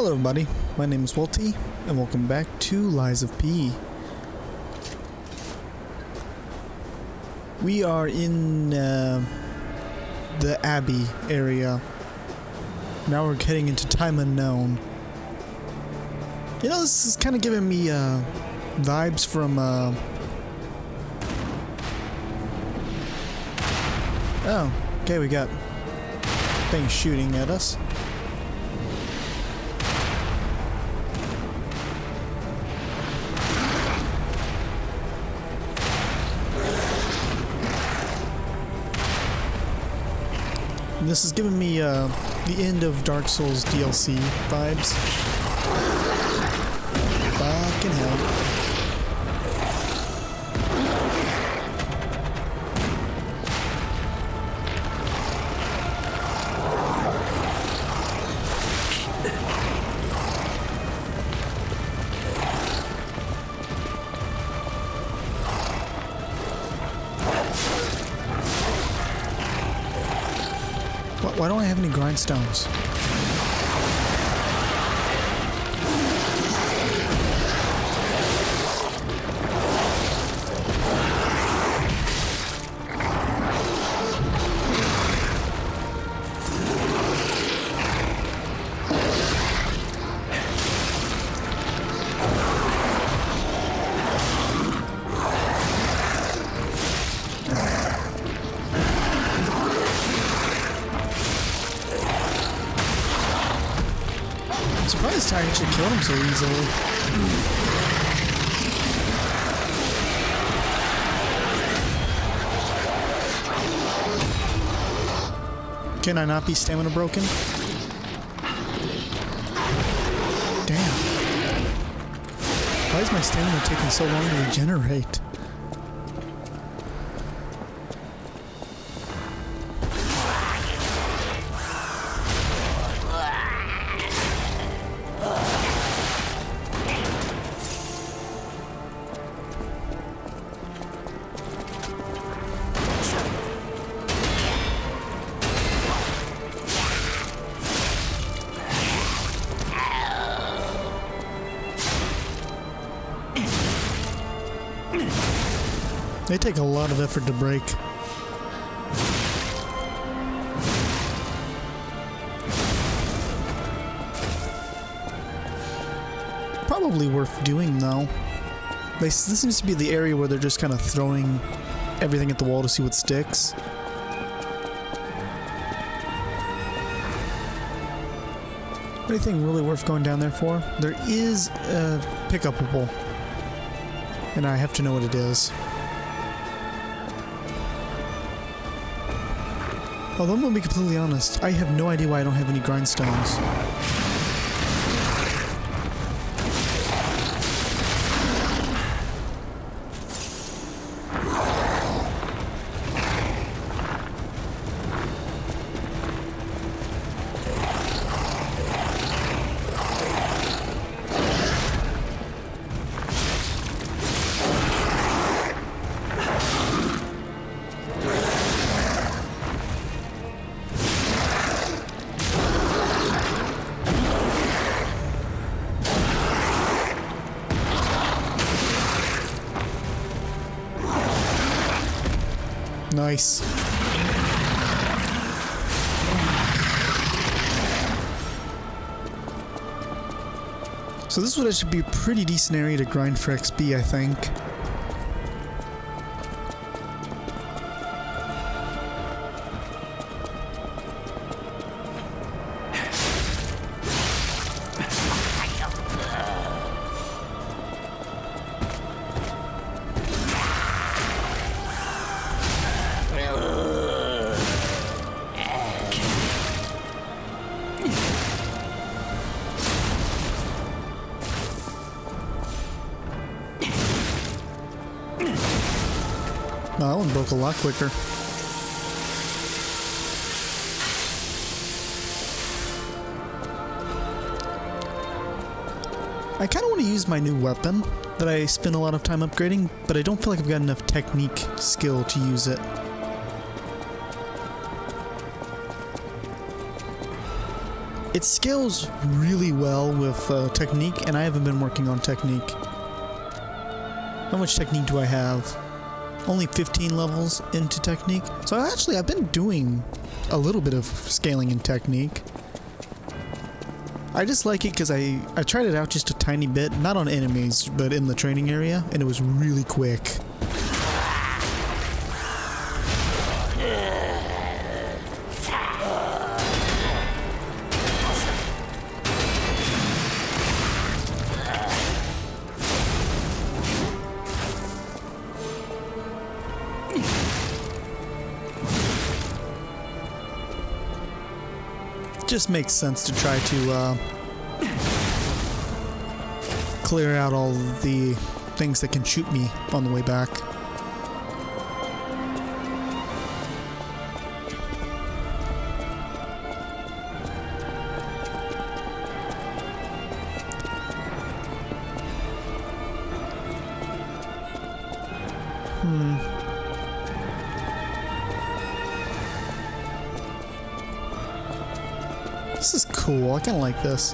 Hello everybody, my name is Walty, and welcome back to Lies of P. We are in the Abbey area. Now we're heading into Time Unknown. You know, this is kind of giving me vibes from oh, okay, we got things shooting at us. This is giving me the end of Dark Souls DLC vibes. Fucking hell. Why don't I have any grindstones? I'm surprised I actually killed him so easily. Can I not be stamina broken? Damn. Why is my stamina taking so long to regenerate? They take a lot of effort to break. Probably worth doing though. This seems to be the area where they're just kind of throwing everything at the wall to see what sticks. Anything really worth going down there for? There is a pick-upable, and I have to know what it is. Although I'm gonna be completely honest, I have no idea why I don't have any grindstones. Nice. So this would actually be a pretty decent area to grind for XP, I think. No, that one broke a lot quicker. I kind of want to use my new weapon that I spend a lot of time upgrading, but I don't feel like I've got enough technique skill to use it. It scales really well with technique, and I haven't been working on technique. How much technique do I have? Only 15 levels into technique. So actually, I've been doing a little bit of scaling in technique. I just like it because I tried it out just a tiny bit, not on enemies, but in the training area, and it was really quick. Just makes sense to try to clear out all the things that can shoot me on the way back. This is cool. I kind of like this.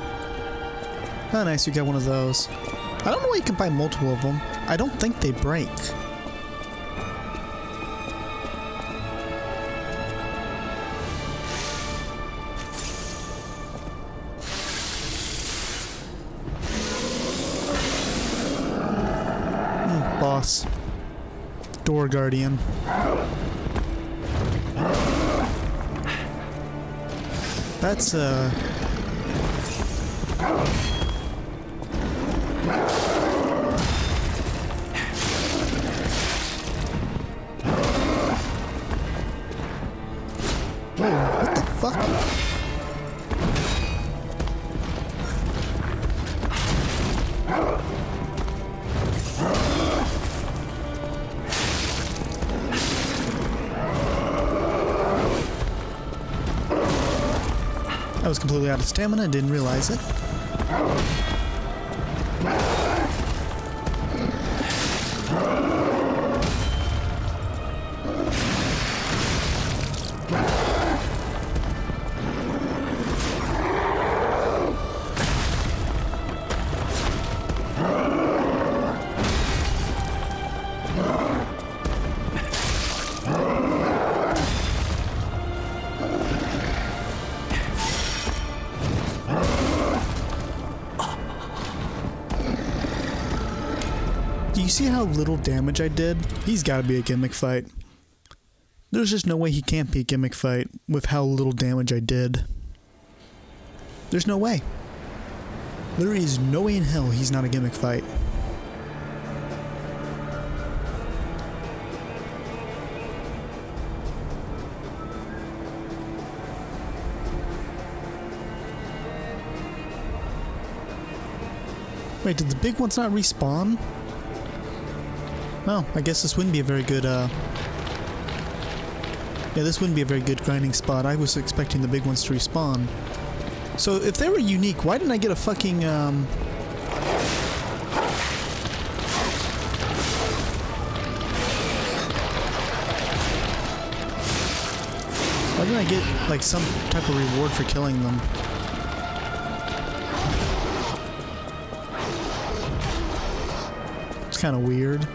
Oh, nice. We got one of those. I don't know why you can buy multiple of them. I don't think they break. Boss. Door Guardian. That's Whoa, what the fuck? I was completely out of stamina and didn't realize it. Do you see how little damage I did? He's gotta be a gimmick fight. There's just no way he can't be a gimmick fight with how little damage I did. There's no way. There is no way in hell he's not a gimmick fight. Wait, did the big ones not respawn? Well, I guess this wouldn't be a very good, yeah, this wouldn't be a very good grinding spot. I was expecting the big ones to respawn. So, if they were unique, why didn't I get a fucking, why didn't I get, like, some type of reward for killing them? It's kind of weird.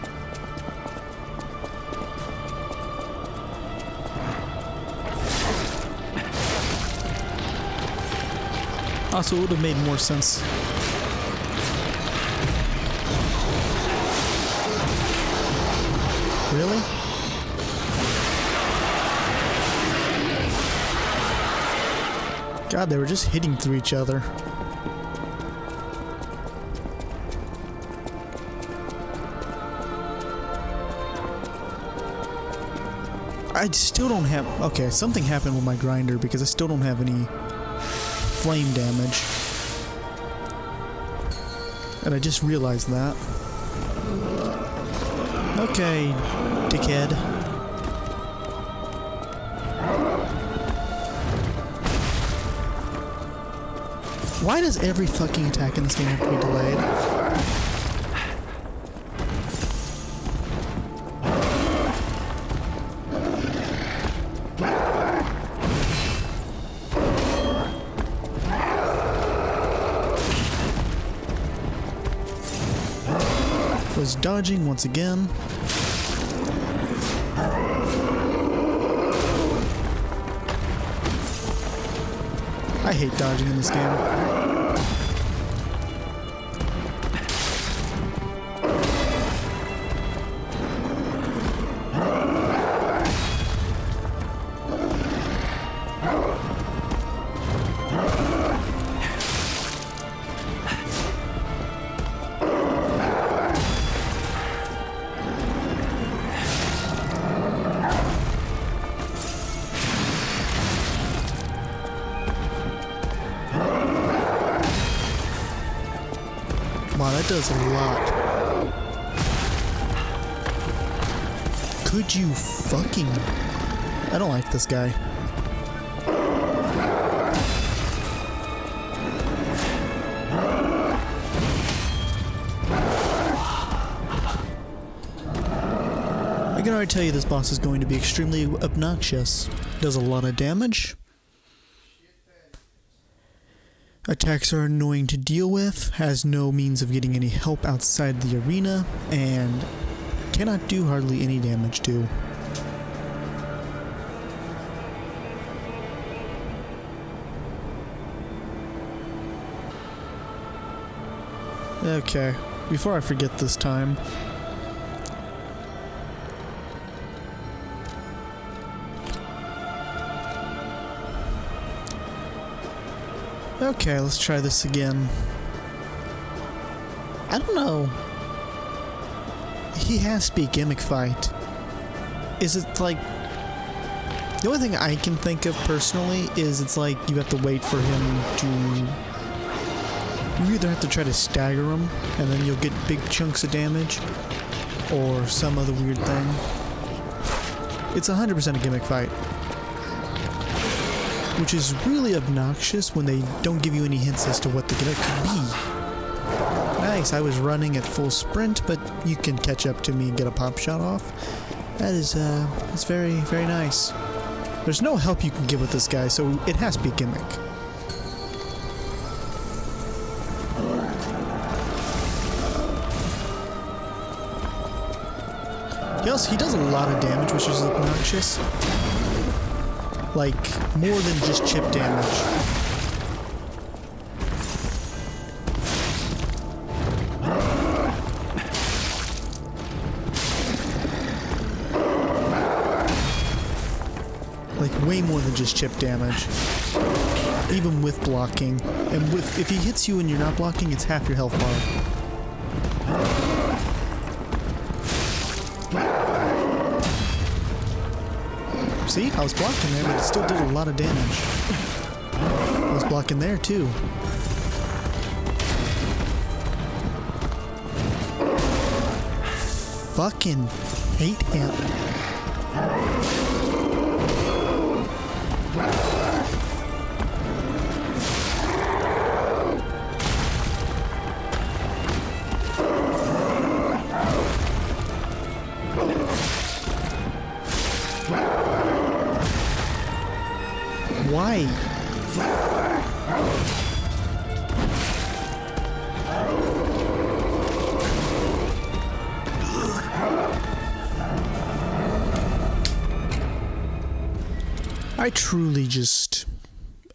Also, it would have made more sense. Really? God, they were just hitting through each other. I still don't have... Okay, something happened with my grinder because I still don't have any flame damage. And I just realized that. Okay, dickhead. Why does every fucking attack in this game have to be delayed? Was dodging once again. I hate dodging in this game. Wow, that does a lot. Could you fucking... I don't like this guy. I can already tell you this boss is going to be extremely obnoxious. Does a lot of damage. Attacks are annoying to deal with, has no means of getting any help outside the arena, and cannot do hardly any damage to. Okay, before I forget this time, okay, let's try this again. I don't know. He has to be a gimmick fight. Is it like... The only thing I can think of personally is it's like you have to wait for him to... You either have to try to stagger him, and then you'll get big chunks of damage, or some other weird thing. It's 100% a gimmick fight. Which is really obnoxious when they don't give you any hints as to what the gimmick could be. Nice, I was running at full sprint, but you can catch up to me and get a pop shot off. That is, it's very, very nice. There's no help you can get with this guy, so it has to be a gimmick. He does a lot of damage, which is obnoxious. Like, more than just chip damage. Like, way more than just chip damage. Even with blocking. And if he hits you and you're not blocking, it's half your health bar. See, I was blocking there, but it still did a lot of damage. I was blocking there, too. Fucking hate him. Why? I truly just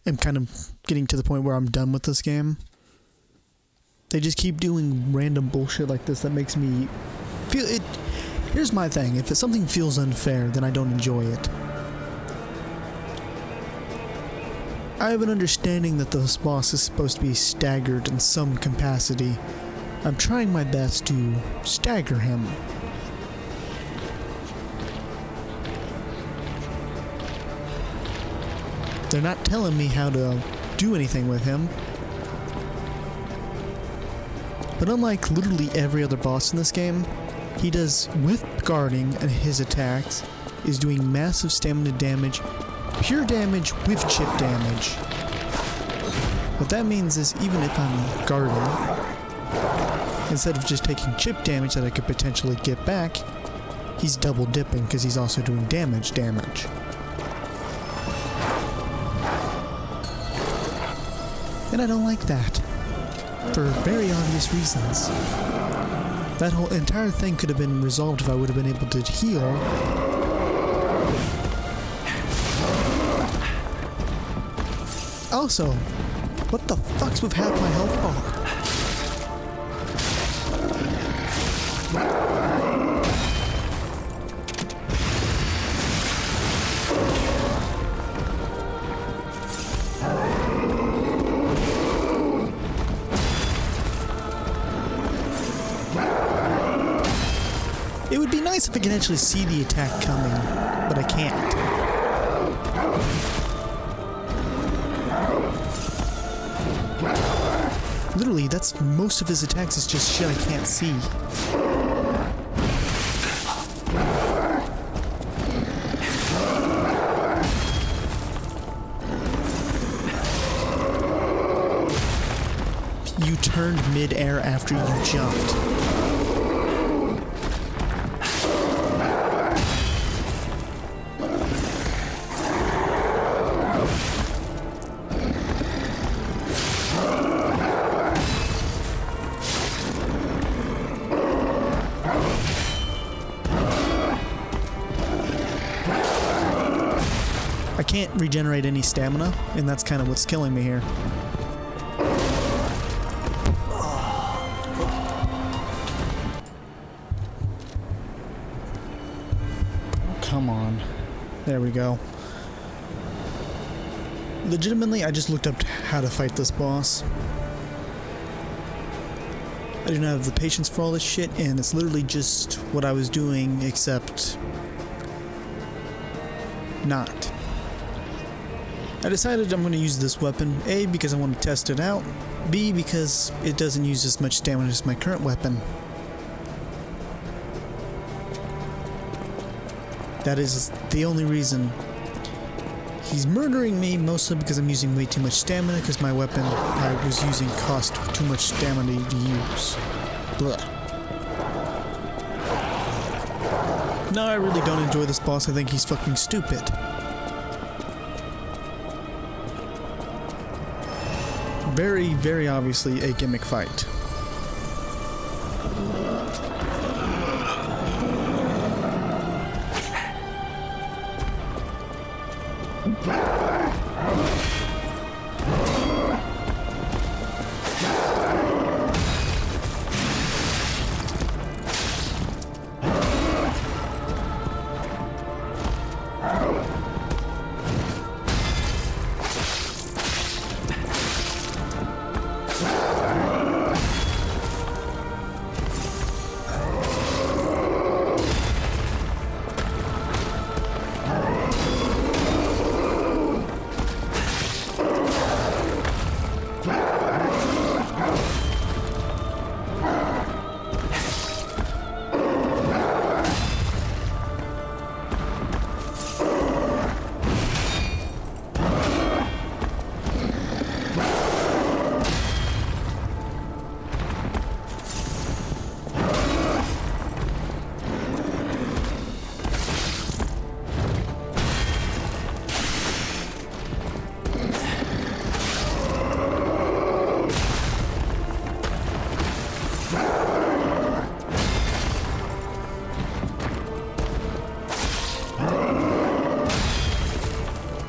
am kind of getting to the point where I'm done with this game. They just keep doing random bullshit like this that makes me feel it. Here's my thing. If something feels unfair, then I don't enjoy it. I have an understanding that this boss is supposed to be staggered in some capacity. I'm trying my best to stagger him. They're not telling me how to do anything with him. But unlike literally every other boss in this game, he does, with guarding and his attacks, is doing massive stamina damage, pure damage with chip damage. What that means is even if I'm guarding, instead of just taking chip damage that I could potentially get back, he's double dipping because he's also doing damage. And I don't like that. For very obvious reasons. That whole entire thing could have been resolved if I would have been able to heal. Also, what the fuck's with half my health bar? It would be nice if I could actually see the attack coming, but I can't. Literally, that's most of his attacks is just shit I can't see. You turned mid-air after you jumped. I can't regenerate any stamina, and that's kind of what's killing me here. Come on. There we go. Legitimately, I just looked up how to fight this boss. I do not have the patience for all this shit, and it's literally just what I was doing, except not. I decided I'm going to use this weapon, A, because I want to test it out, B, because it doesn't use as much stamina as my current weapon. That is the only reason. He's murdering me mostly because I'm using way too much stamina, because my weapon I was using cost too much stamina to use. Blah. No, I really don't enjoy this boss. I think he's fucking stupid. Very, very obviously a gimmick fight.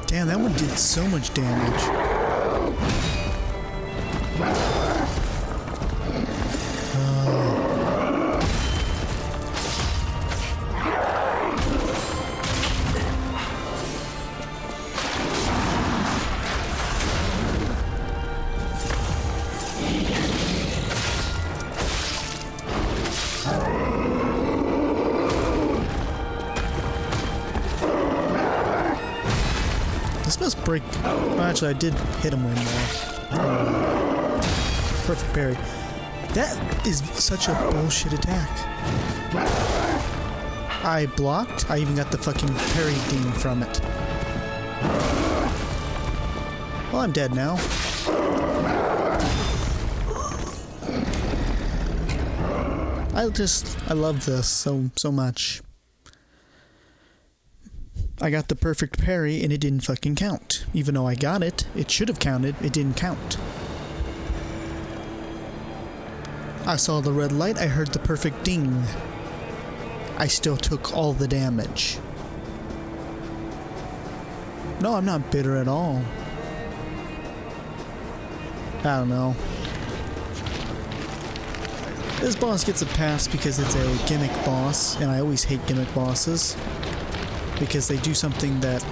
Damn, that one did so much damage. This must break. Well, actually, I did hit him one more. Perfect parry. That is such a bullshit attack. I blocked. I even got the fucking parry ding from it. Well, I'm dead now. I love this so much. I got the perfect parry and it didn't fucking count. Even though I got it, it should have counted, it didn't count. I saw the red light, I heard the perfect ding. I still took all the damage. No, I'm not bitter at all. I don't know. This boss gets a pass because it's a gimmick boss, and I always hate gimmick bosses because they do something that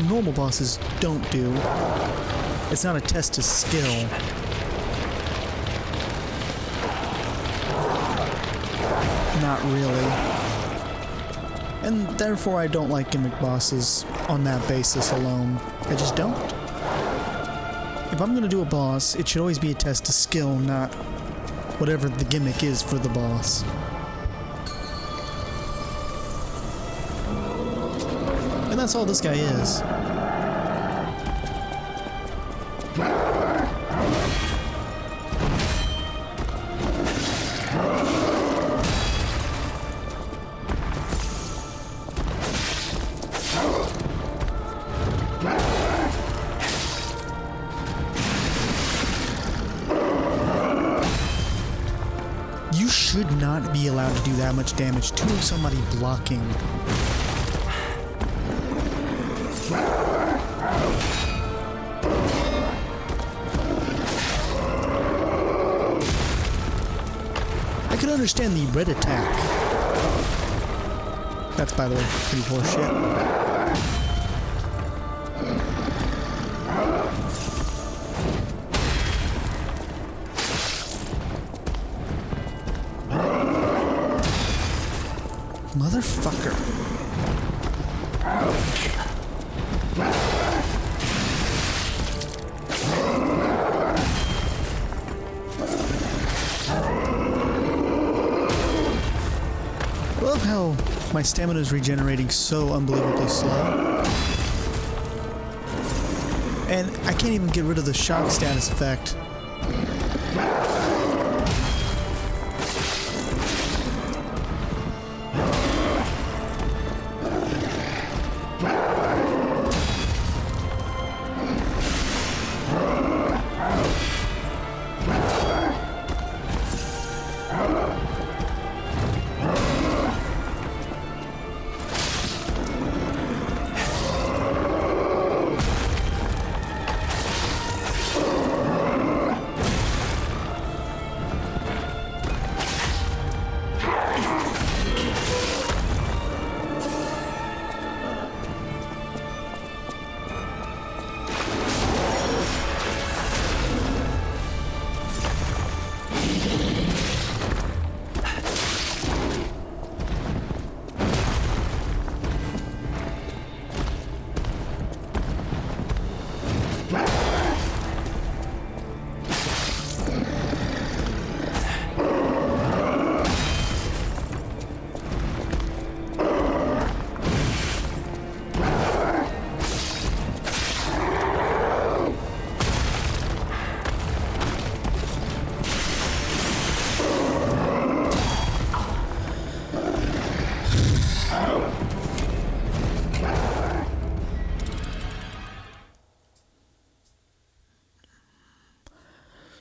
normal bosses don't do. It's not a test of skill. Not really. And therefore I don't like gimmick bosses on that basis alone. I just don't. If I'm gonna do a boss, it should always be a test of skill, not whatever the gimmick is for the boss. And that's all this guy is. You should not be allowed to do that much damage to somebody blocking. I can understand the red attack. That's, by the way, pretty horseshit. Motherfucker. I love how my stamina is regenerating so unbelievably slow. And I can't even get rid of the shock status effect.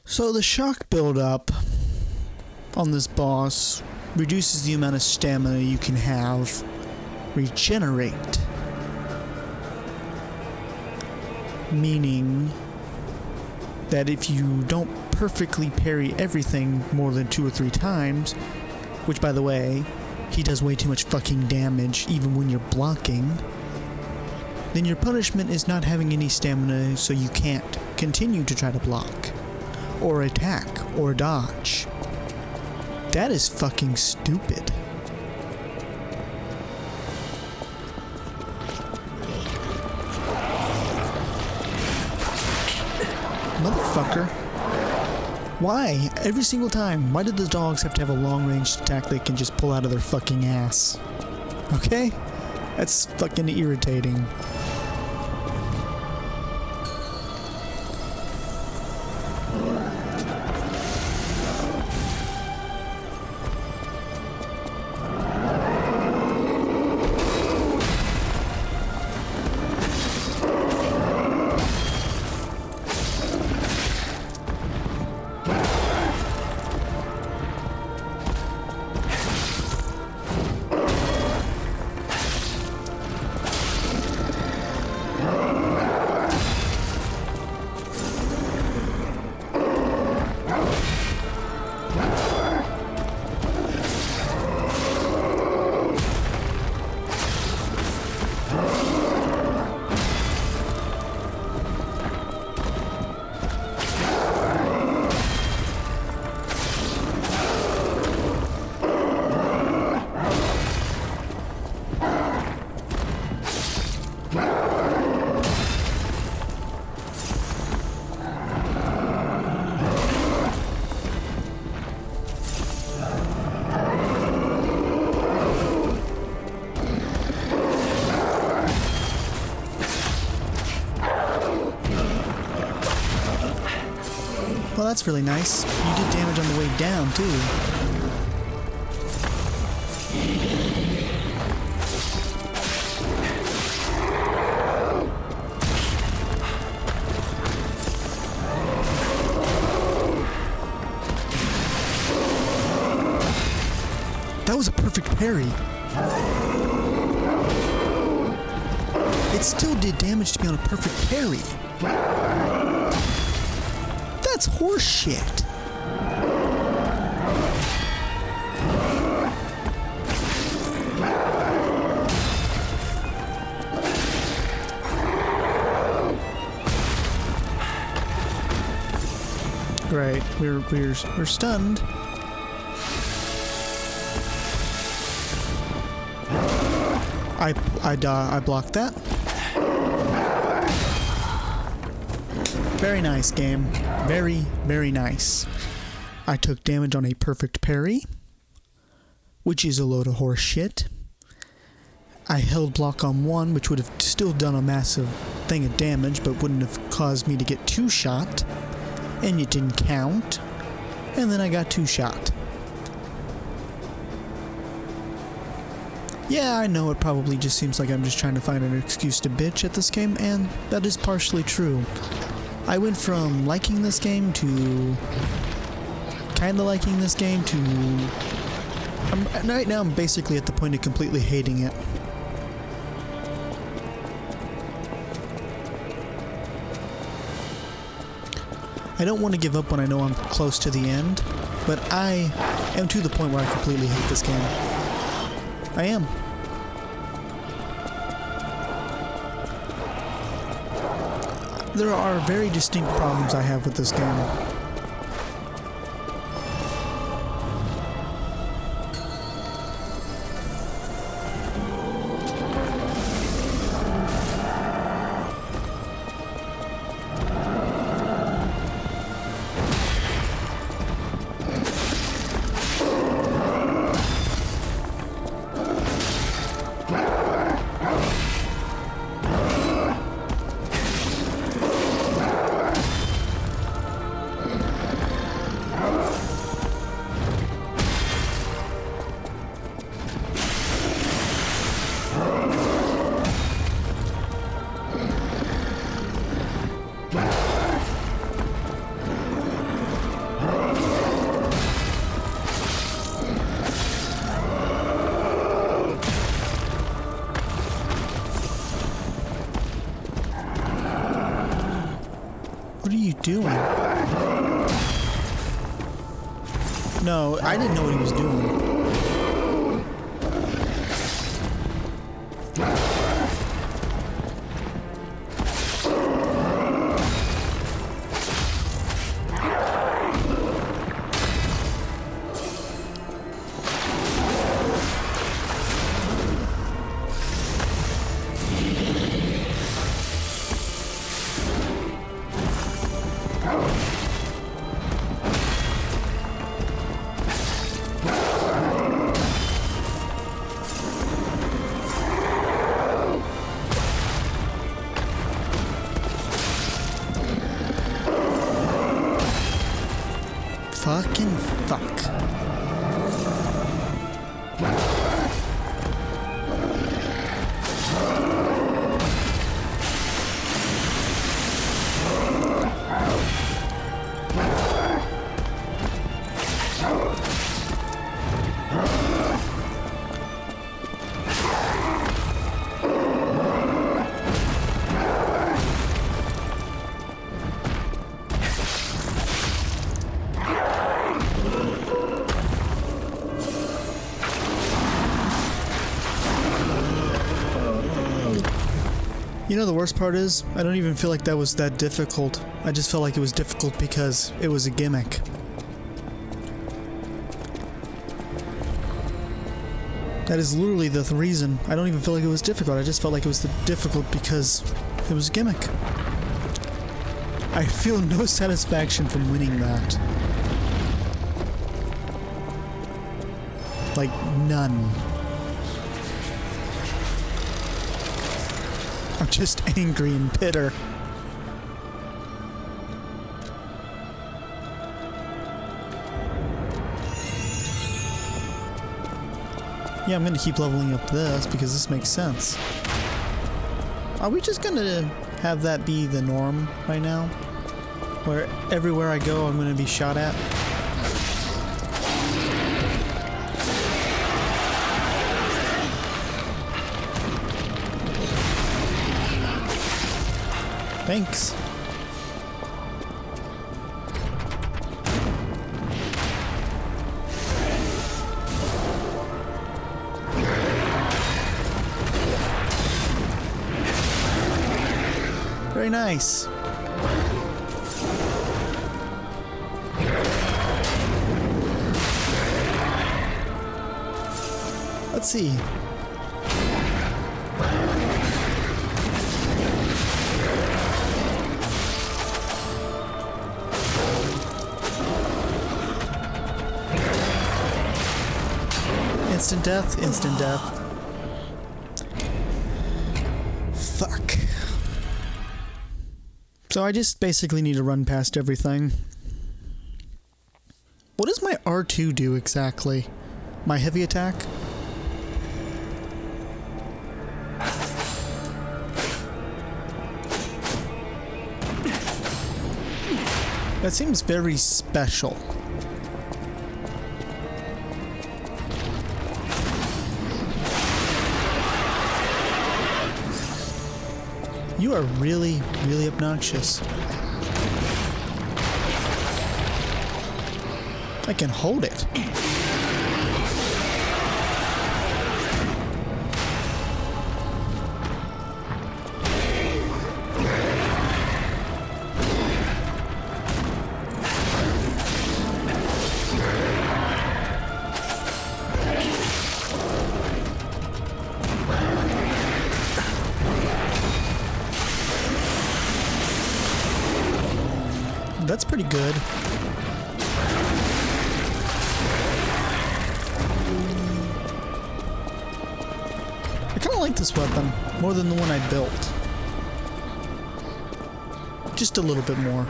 So the shock buildup on this boss reduces the amount of stamina you can have regenerate. Meaning that if you don't perfectly parry everything more than 2 or 3 times, which by the way, he does way too much fucking damage even when you're blocking, then your punishment is not having any stamina, so you can't continue to try to block, or attack, or dodge. That is fucking stupid. Motherfucker. Why? Every single time. Why did the dogs have to have a long-range attack they can just pull out of their fucking ass? Okay? That's fucking irritating. that's really nice. You did damage on the way down, too. That was a perfect parry. It still did damage to me on a perfect parry. That's horseshit. Right, we're stunned. I blocked that. Very nice game. Very, very nice. I took damage on a perfect parry, which is a load of horse shit. I held block on one, which would have still done a massive thing of damage, but wouldn't have caused me to get two-shot, and it didn't count. And then I got two-shot. Yeah, I know it probably just seems like I'm just trying to find an excuse to bitch at this game, and that is partially true. I went from liking this game to kinda liking this game to... right now I'm basically at the point of completely hating it. I don't want to give up when I know I'm close to the end, but I am to the point where I completely hate this game. I am. There are very distinct problems I have with this game. What are you doing? No, I didn't know what he was doing. Fucking fuck. You know, the worst part is, I don't even feel like that was that difficult. I just felt like it was difficult because it was a gimmick. That is literally the reason. I don't even feel like it was difficult. I just felt like it was difficult because it was a gimmick. I feel no satisfaction from winning that. Like, none. I'm just angry and bitter. Yeah, I'm gonna keep leveling up this because this makes sense. Are we just gonna have that be the norm right now? Where everywhere I go, I'm gonna be shot at? Thanks. Very nice. Let's see. Instant death, instant death. Fuck. So I just basically need to run past everything. What does my R2 do exactly? My heavy attack? That seems very special. You are really, really obnoxious. I can hold it. That's pretty good. I kind of like this weapon more than the one I built. Just a little bit more.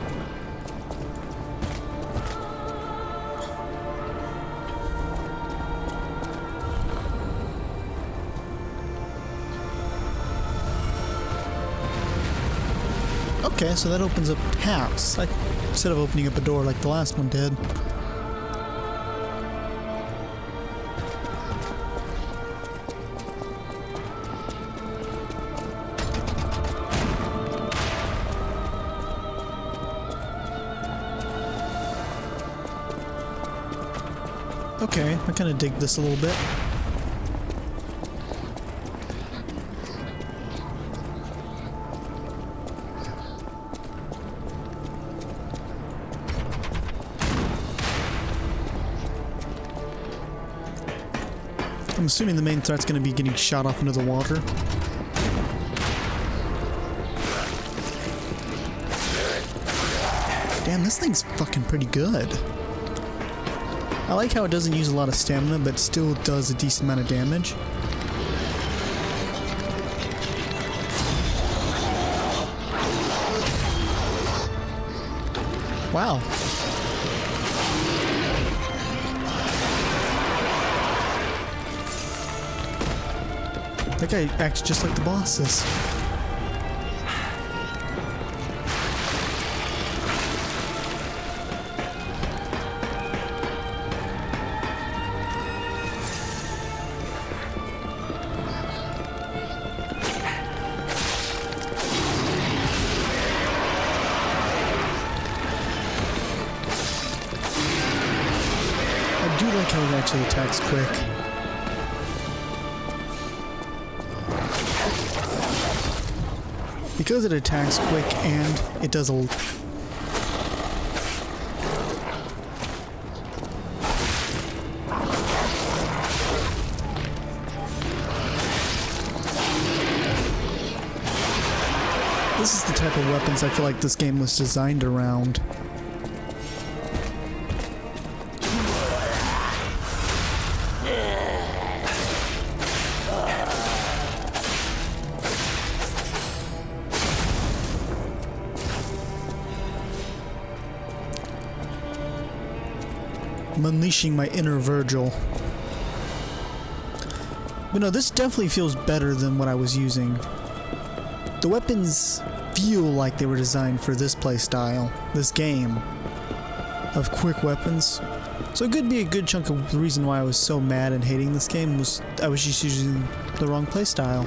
Okay, so that opens up halves, instead of opening up a door like the last one did. Okay, I kind of dig this a little bit. I'm assuming the main threat's going to be getting shot off into the water. Damn, this thing's fucking pretty good. I like how it doesn't use a lot of stamina, but still does a decent amount of damage. Wow. That guy acts just like the bosses. I do like how it actually attacks quick. Because it attacks quick and it does a... This is the type of weapons I feel like this game was designed around. I'm unleashing my inner Virgil. But no, this definitely feels better than what I was using. The weapons feel like they were designed for this playstyle, this game of quick weapons. So it could be a good chunk of the reason why I was so mad and hating this game was I was just using the wrong playstyle.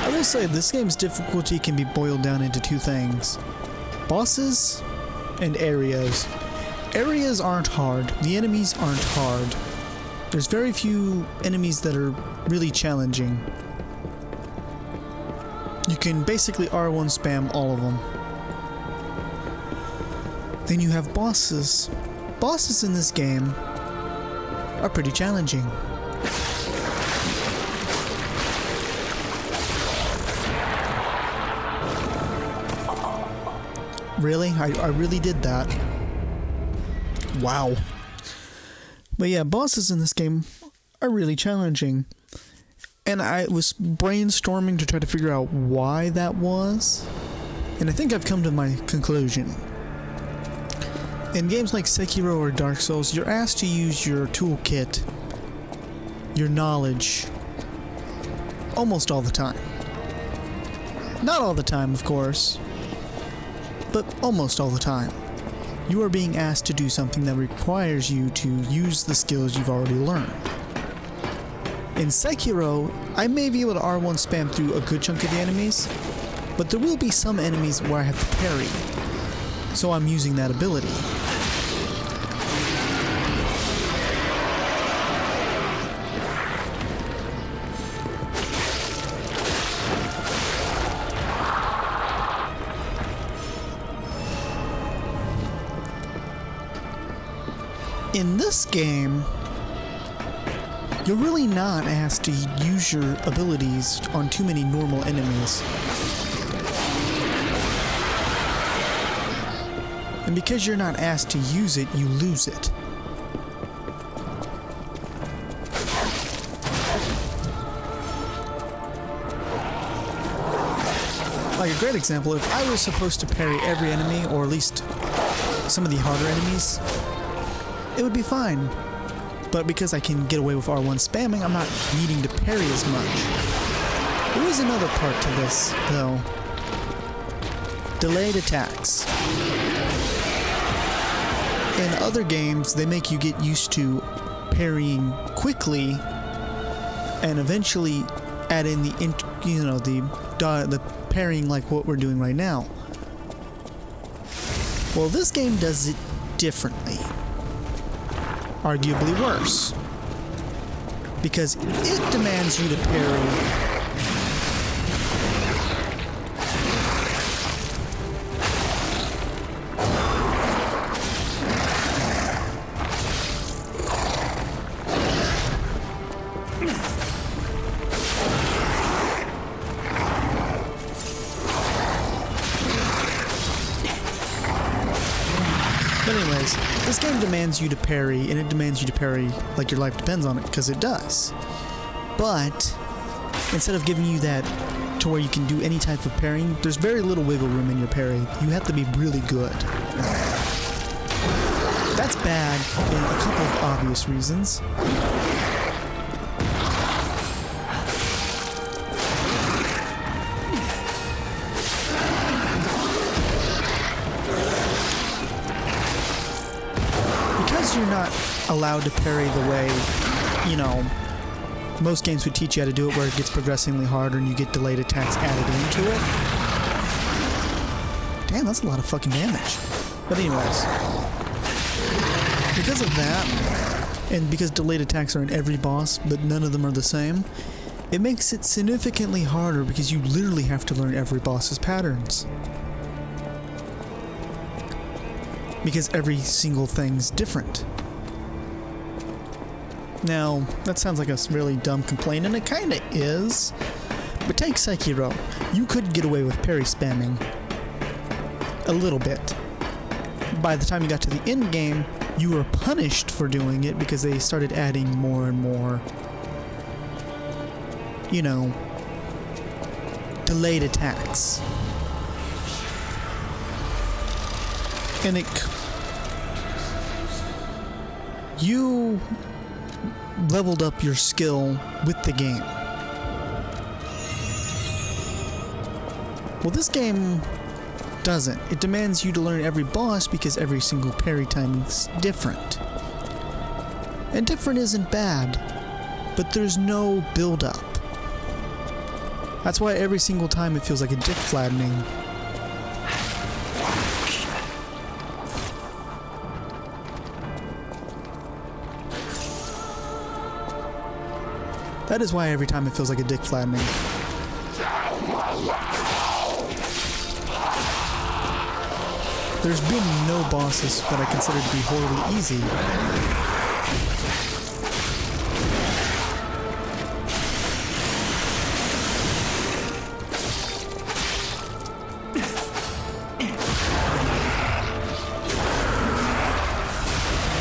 I will say this game's difficulty can be boiled down into two things: bosses and areas. Areas aren't hard, the enemies aren't hard. There's very few enemies that are really challenging. You can basically R1 spam all of them. Then you have bosses. Bosses in this game are pretty challenging. Really? I really did that. Wow. But yeah, bosses in this game are really challenging. And I was brainstorming to try to figure out why that was. And I think I've come to my conclusion. In games like Sekiro or Dark Souls, you're asked to use your toolkit, your knowledge, almost all the time. Not all the time, of course, but almost all the time. You are being asked to do something that requires you to use the skills you've already learned. In Sekiro, I may be able to R1 spam through a good chunk of the enemies, but there will be some enemies where I have to parry, so I'm using that ability. In this game, you're really not asked to use your abilities on too many normal enemies. And because you're not asked to use it, you lose it. Like a great example, if I was supposed to parry every enemy, or at least some of the harder enemies, it would be fine. But because I can get away with R1 spamming, I'm not needing to parry as much. There is another part to this, though. Delayed attacks. In other games, they make you get used to parrying quickly, and eventually add in the parrying like what we're doing right now. Well, this game does it differently. Arguably worse, because it demands you to parry But anyways, this game demands you to parry, and it demands you to parry like your life depends on it, because it does. But instead of giving you that to where you can do any type of parrying, there's very little wiggle room in your parry. You have to be really good. That's bad in a couple of obvious reasons. You're not allowed to parry the way, most games would teach you how to do it, where it gets progressively harder and you get delayed attacks added into it. Damn, that's a lot of fucking damage. But anyways, because of that, and because delayed attacks are in every boss, but none of them are the same, it makes it significantly harder because you literally have to learn every boss's patterns. Because every single thing's different. Now, that sounds like a really dumb complaint, and it kinda is. But take Sekiro. You could get away with parry spamming. A little bit. By the time you got to the end game, you were punished for doing it because they started adding more and more, delayed attacks. And you leveled up your skill with the game. Well, this game doesn't. It demands you to learn every boss because every single parry timing is different. And different isn't bad, but there's no build-up. That's why every single time it feels like a dick flattening. That is why every time it feels like a dick flattening. There's been no bosses that I consider to be horribly easy.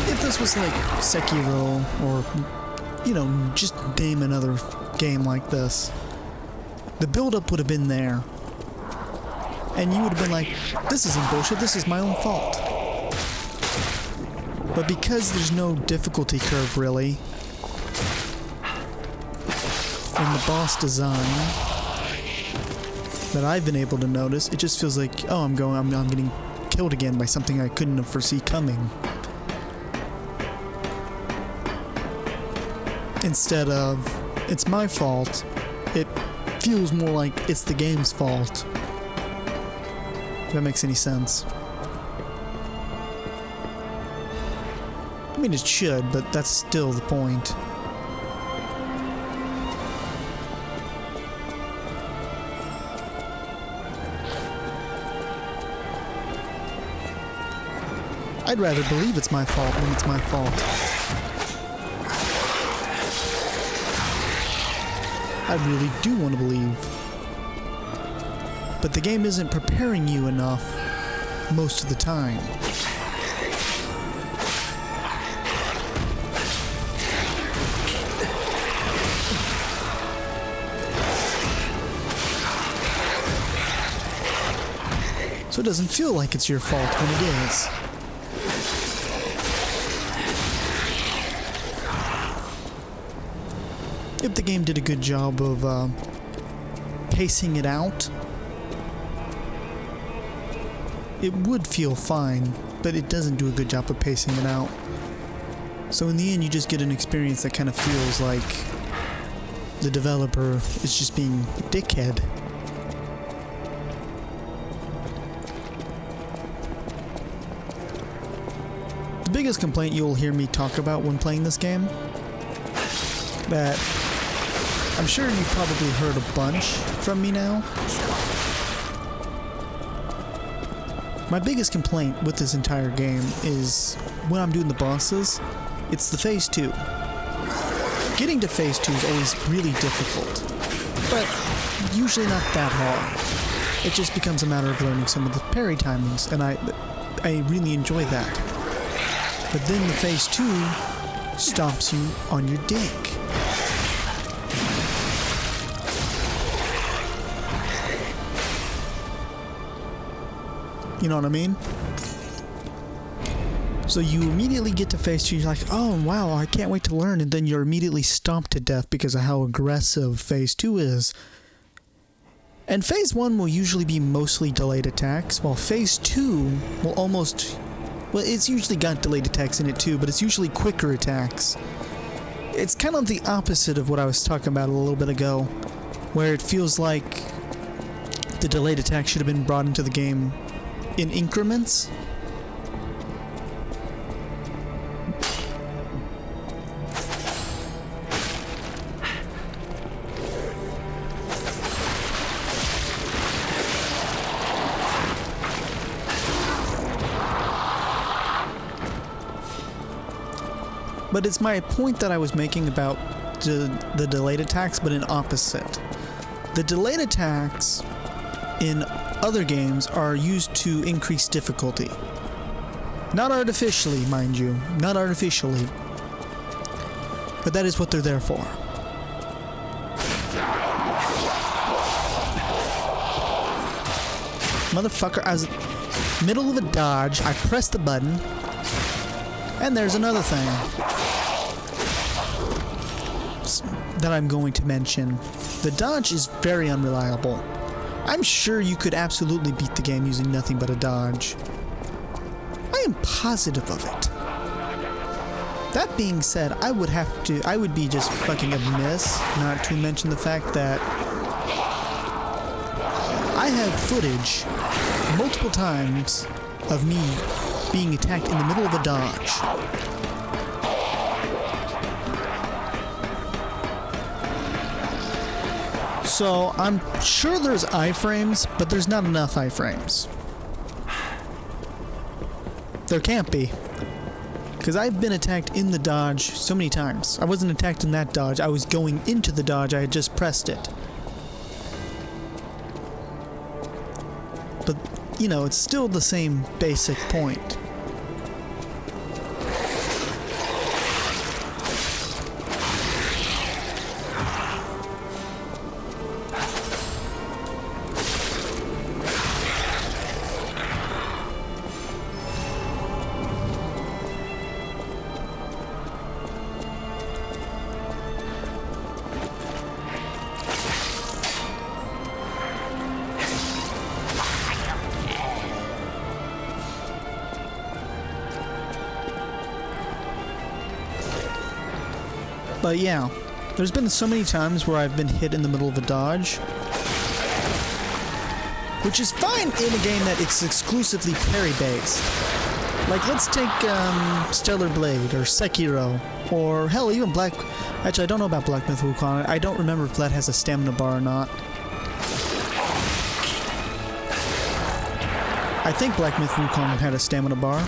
If this was like Sekiro or, you know, just name another game like this, the build-up would have been there. And you would have been like, this isn't bullshit, this is my own fault. But because there's no difficulty curve, really, in the boss design that I've been able to notice, it just feels like, oh, I'm getting killed again by something I couldn't have foreseen coming. Instead of, it's my fault, it feels more like it's the game's fault. If that makes any sense. I mean, it should, but that's still the point. I'd rather believe it's my fault when it's my fault. I really do want to believe. But the game isn't preparing you enough most of the time. So it doesn't feel like it's your fault when it is. If the game did a good job of pacing it out, it would feel fine, but it doesn't do a good job of pacing it out. So in the end, you just get an experience that kind of feels like the developer is just being a dickhead. The biggest complaint you'll hear me talk about when playing this game, that I'm sure you've probably heard a bunch from me now. My biggest complaint with this entire game is when I'm doing the bosses, it's the phase 2. Getting to phase 2 is always really difficult, but usually not that hard. It just becomes a matter of learning some of the parry timings, and I really enjoy that. But then the phase 2 stomps you on your dick. You know what I mean? So you immediately get to phase 2, you're like, oh wow, I can't wait to learn, and then you're immediately stomped to death because of how aggressive phase 2 is. And phase 1 will usually be mostly delayed attacks, while phase 2 will almost... well, it's usually got delayed attacks in it too, but it's usually quicker attacks. It's kind of the opposite of what I was talking about a little bit ago, where it feels like the delayed attack should have been brought into the game in increments. But it's my point that I was making about the delayed attacks, but in opposite. The delayed attacks in other games are used to increase difficulty. Not artificially, mind you. Not artificially. But that is what they're there for. Motherfucker, I was middle of a dodge, I pressed the button, And there's another thing that I'm going to mention. The dodge is very unreliable. I'm sure you could absolutely beat the game using nothing but a dodge. I am positive of it. That being said, I would be just fucking amiss not to mention the fact that I have footage multiple times of me being attacked in the middle of a dodge. So I'm sure there's iframes, but there's not enough iframes. There can't be. Because I've been attacked in the dodge so many times. I wasn't attacked in that dodge, I was going into the dodge, I had just pressed it. But, you know, it's still the same basic point. But yeah, there's been so many times where I've been hit in the middle of a dodge. Which is fine in a game that it's exclusively parry-based. Like, let's take Stellar Blade, or Sekiro, or hell, even Black... Actually, I don't know about Black Myth Wukong. I don't remember if that has a stamina bar or not. I think Black Myth Wukong had a stamina bar.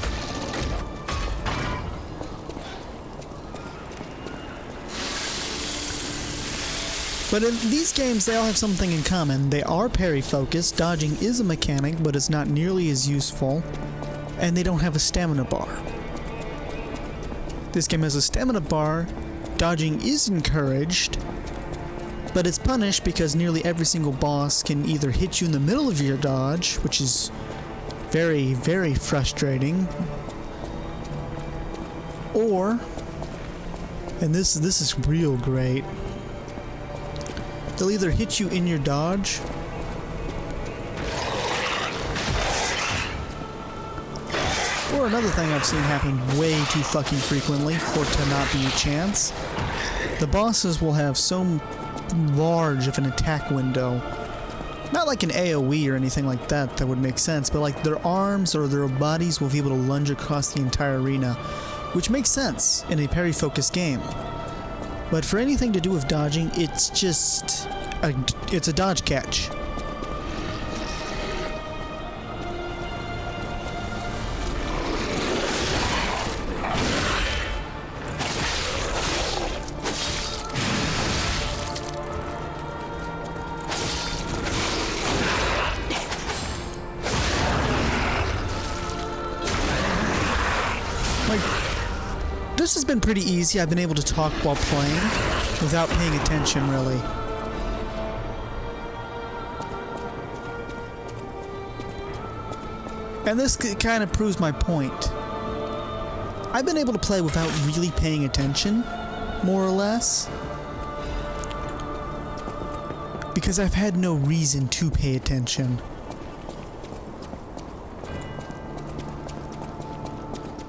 But in these games, they all have something in common. They are parry-focused, dodging is a mechanic, but it's not nearly as useful, and they don't have a stamina bar. This game has a stamina bar, dodging is encouraged, but it's punished because nearly every single boss can either hit you in the middle of your dodge, which is very, very frustrating, or, and this is real great, they'll either hit you in your dodge, or another thing I've seen happen way too fucking frequently for it to not be a chance. The bosses will have so large of an attack window. Not like an AoE or anything like that that would make sense, but like their arms or their bodies will be able to lunge across the entire arena, which makes sense in a parry-focused game. But for anything to do with dodging, it's just... it's a dodge catch. This has been pretty easy. I've been able to talk while playing without paying attention, really. And this kind of proves my point. I've been able to play without really paying attention, more or less, because I've had no reason to pay attention.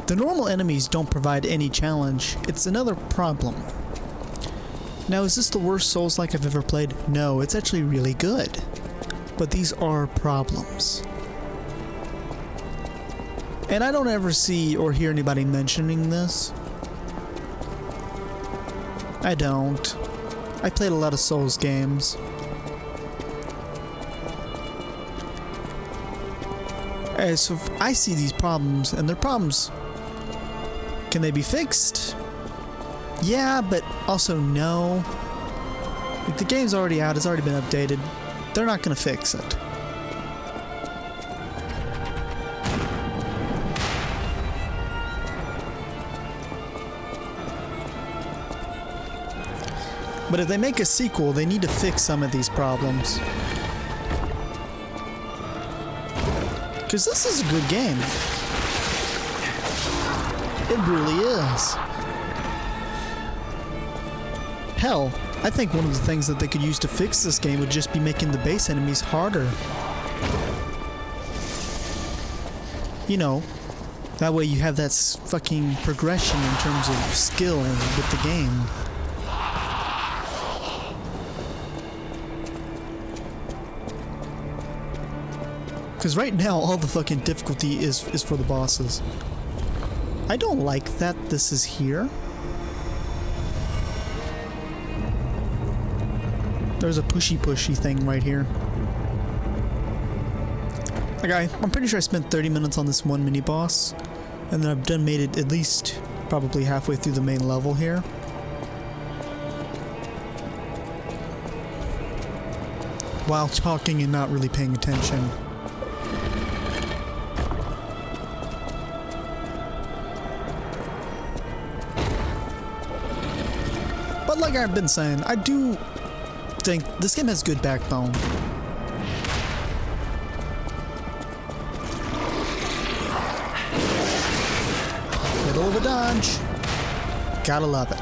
The normal enemies don't provide any challenge. It's another problem. Now, is this the worst Souls-like I've ever played? No, it's actually really good. But these are problems. And I don't ever see or hear anybody mentioning this. I don't. I played a lot of Souls games. So I see these problems, and they're problems. Can they be fixed? Yeah, but also no. Like, the game's already out, it's already been updated. They're not gonna fix it. But if they make a sequel, they need to fix some of these problems. Because this is a good game. It really is. Hell, I think one of the things that they could use to fix this game would just be making the base enemies harder. You know, that way you have that fucking progression in terms of skill with the game. Because right now, all the fucking difficulty is for the bosses. I don't like that this is here. There's a pushy thing right here. Like I'm pretty sure I spent 30 minutes on this one mini-boss, and then I've made it at least probably halfway through the main level here. While talking and not really paying attention. But like I've been saying, I do think this game has good backbone. Middle of a dodge. Gotta love it.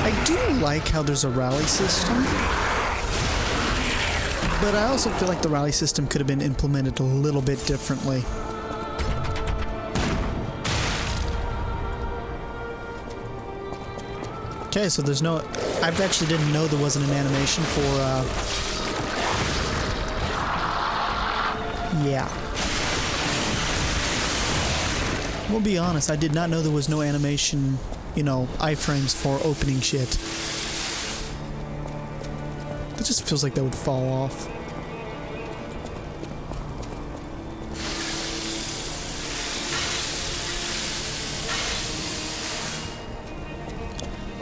I do like how there's a rally system, but I also feel like the rally system could have been implemented a little bit differently. Okay, so there's no... I actually didn't know there wasn't an animation for, yeah. We'll be honest, I did not know there was no animation, you know, iframes for opening shit. It just feels like that would fall off.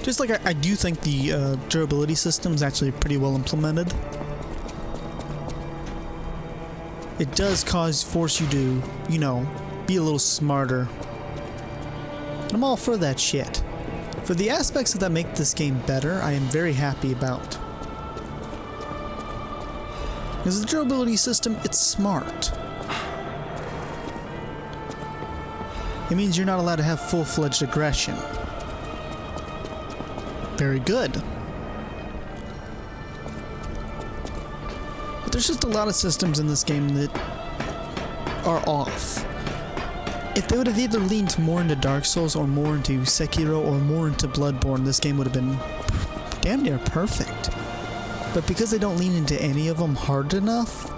Just like I do think the durability system is actually pretty well implemented. It does force you to, you know, be a little smarter. And I'm all for that shit. For the aspects that make this game better, I am very happy about. Because the durability system, it's smart. It means you're not allowed to have full-fledged aggression. Very good. But there's just a lot of systems in this game that are off. If they would have either leaned more into Dark Souls or more into Sekiro or more into Bloodborne, this game would have been damn near perfect. But because they don't lean into any of them hard enough,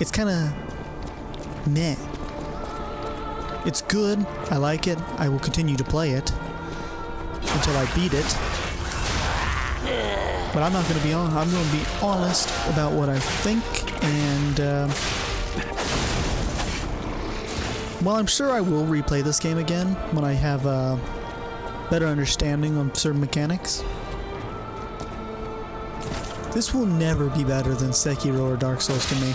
it's kind of meh. It's good. I like it. I will continue to play it until I beat it. But I'm not going to be on. I'm going to be honest about what I think, and well, I'm sure I will replay this game again when I have a better understanding of certain mechanics. This will never be better than Sekiro or Dark Souls to me.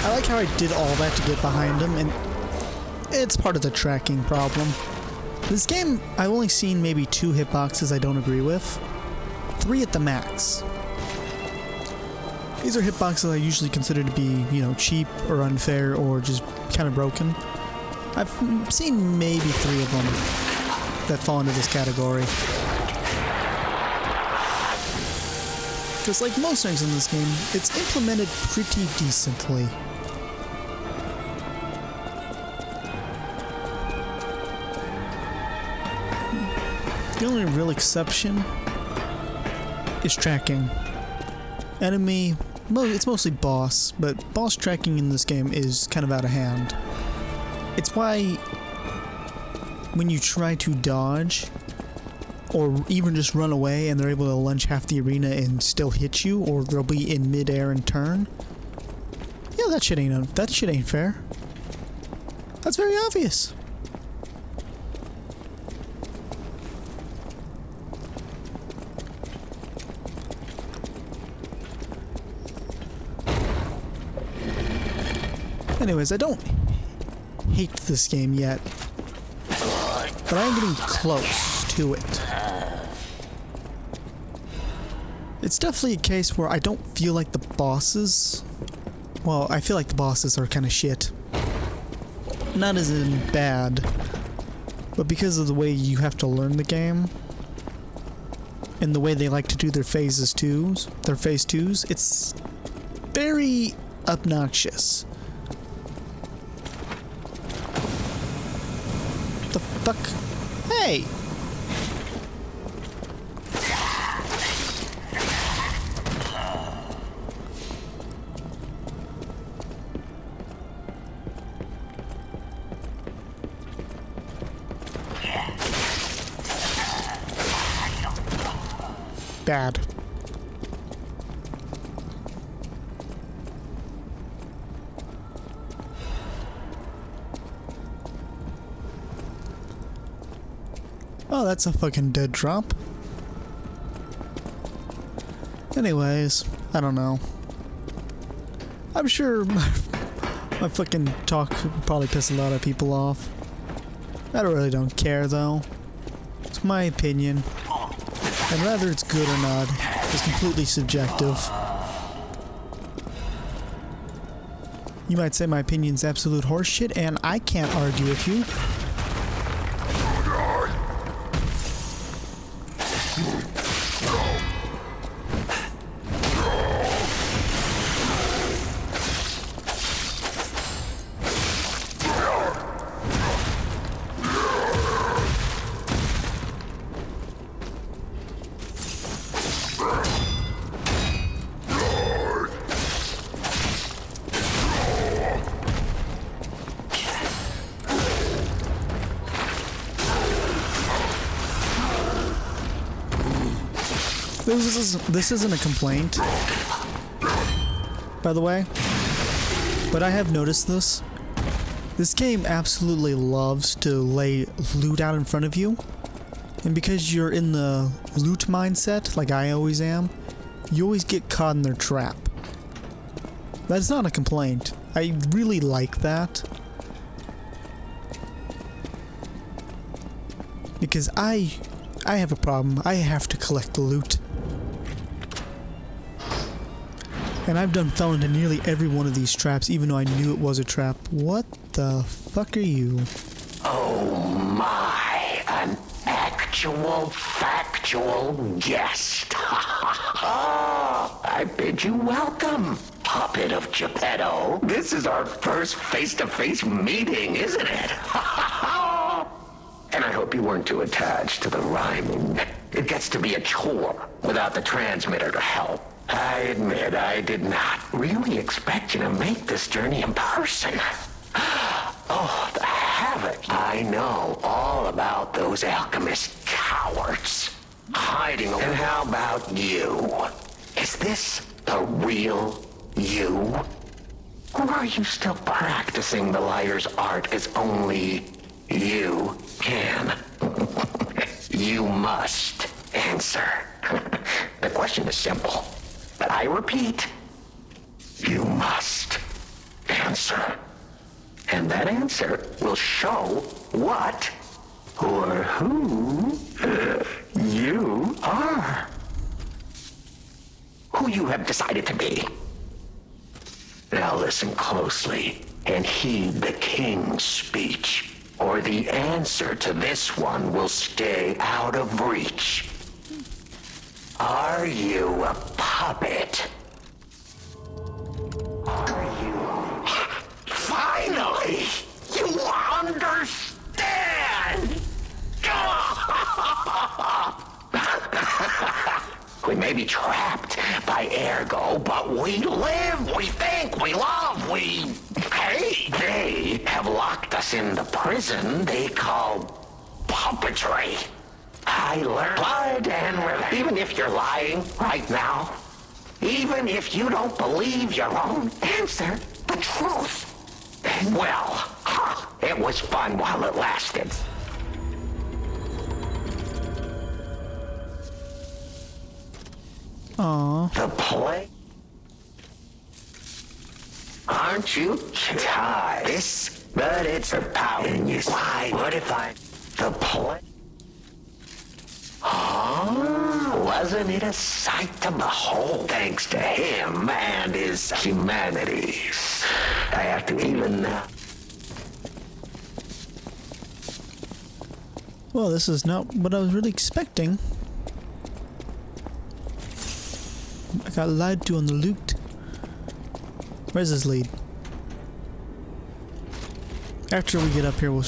I like how I did all that to get behind him, and it's part of the tracking problem. This game, I've only seen maybe 2 hitboxes I don't agree with. 3 at the max. These are hitboxes I usually consider to be, you know, cheap or unfair or just kind of broken. I've seen maybe 3 of them that fall into this category. Because like most things in this game, it's implemented pretty decently. The only real exception is tracking. Enemy it's mostly boss, but boss tracking in this game is kind of out of hand. It's why when you try to dodge, or even just run away and they're able to lunge half the arena and still hit you, or they'll be in midair and turn. Yeah, that shit ain't fair. That's very obvious. Anyways, I don't hate this game yet, but I'm getting close to it. It's definitely a case where I don't feel like the bosses... Well, I feel like the bosses are kind of shit. Not as in bad, but because of the way you have to learn the game, and the way they like to do their phase twos, it's very obnoxious. The fuck? Hey! Bad. Oh, that's a fucking dead drop. Anyways, I don't know. I'm sure my fucking talk would probably piss a lot of people off. I really don't care though. It's my opinion. And whether it's good or not is completely subjective. You might say my opinion's absolute horseshit, and I can't argue with you. This isn't a complaint, by the way, but I have noticed this. This game absolutely loves to lay loot out in front of you, and because you're in the loot mindset, like I always am, you always get caught in their trap. That's not a complaint. I really like that. Because I have a problem. I have to collect the loot. And I've fell into nearly every one of these traps, even though I knew it was a trap. What the fuck are you? Oh my, an actual factual guest. I bid you welcome, puppet of Geppetto. This is our first face-to-face meeting, isn't it? And I hope you weren't too attached to the rhyming. It gets to be a chore without the transmitter to help. I admit I did not really expect you to make this journey in person. Oh, the havoc. I know all about those alchemist cowards hiding away. And how about you? Is this the real you? Or are you still practicing the liar's art as only you can? You must answer. The question is simple. But I repeat, you must answer. And that answer will show what or who you are. Who you have decided to be. Now listen closely and heed the king's speech, or the answer to this one will stay out of reach. Are you a puppet? Are you... Finally! You understand! We may be trapped by by ergo, but we live, we think, we love, we... Hey, they have locked us in the prison they call puppetry. I learned blood and revenge. Even if you're lying right now, even if you don't believe your own answer, the truth, well, it was fun while it lasted. Aww. The play? Aren't you tired? This, but it's a power in you. Why? What if I... The play? Oh, wasn't it a sight to behold? Thanks to him and his humanities. I have to even... Well, this is not what I was really expecting. I got lied to on the loot. Where's his lead? After we get up here, we're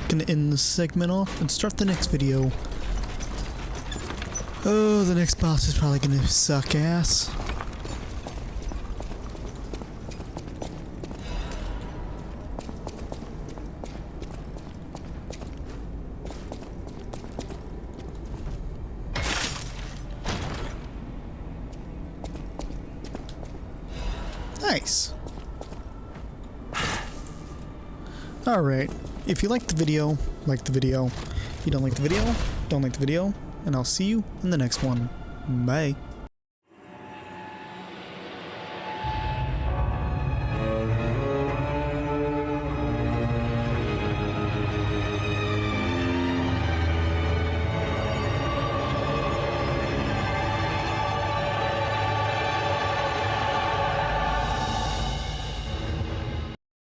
gonna end this segment off and start the next video. Oh, the next boss is probably gonna suck ass. Nice. Alright, if you liked the video, like the video. If you don't like the video, don't like the video. And I'll see you in the next one. Bye.